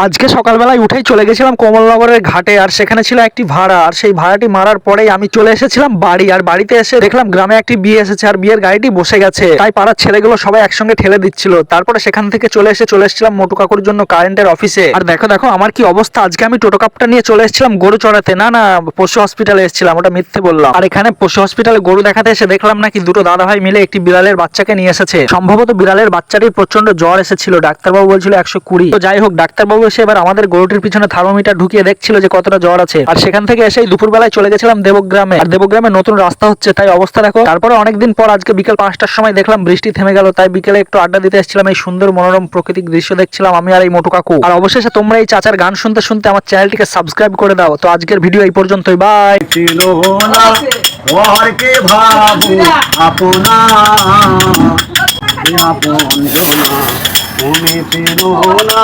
আজকে সকালবেলায় উঠেই চলে গেছিলাম কমলনগরের ঘাটে, আর সেখানে ছিল একটি ভাড়া। আর সেই ভাড়াটি মারার পরেই আমি চলে এসেছিলাম বাড়ি। আর বাড়িতে এসে দেখলাম গ্রামে একটি বিয়ে এসেছে, আর বিয়ের গাড়িটি বসে গেছে। তাই পাড়ার ছেলেগুলো সবাই একসঙ্গে ঠেলে দিচ্ছিল। তারপরে সেখান থেকে চলে এসেছিলাম মোটু কাকুর জন্য কারেন্টের অফিসে। আর দেখো দেখো আমার কি অবস্থা। আজকে আমি টোটো কাপটা নিয়ে চলে এসেছিলাম গরু চড়াতে। না না, পশু হসপিটালে এসেছিলাম, ওটা মিথ্যে বললাম। আর এখানে পশু হসপিটালে গরু দেখাতে এসে দেখলাম নাকি দুটো দাদা ভাই মিলে একটি বিড়ালের বাচ্চাকে নিয়ে এসেছে। সম্ভবত বিড়ালের বাচ্চাটির প্রচন্ড জ্বর এসেছিল, ডাক্তারবাবু বলছিল 120। তো যাই হোক, ডাক্তারবাবু এসে এবার আমাদের গরুটির পিছনে থার্মোমিটার ঢুকিয়ে দেখছিল যে কতটা জ্বর আছে। আর সেখান থেকে এসেই দুপুরবেলায় চলে গেছিলাম দেবগ্রামে। আর দেবগ্রামে নতুন রাস্তা হচ্ছে, তাই অবস্থা দেখো। তারপরে অনেকদিন পর আজকে বিকেল 5টার সময় দেখলাম বৃষ্টি থেমে গেল, তাই বিকেলে একটু আড্ডা দিতে এসেছিলাম। এই সুন্দর মনোরম প্রাকৃতিক দৃশ্য দেখছিলাম আমি আর এই মোটু কাকু। আর অবশেষে তোমরা এই চাচার গান শুনতে শুনতে আমার চ্যানেলটিকে সাবস্ক্রাইব করে দাও। তো আজকের ভিডিও এই পর্যন্তই, বাই। ছিল না পরকে ভাবু আপনা আপন জনা তুমি ছিল না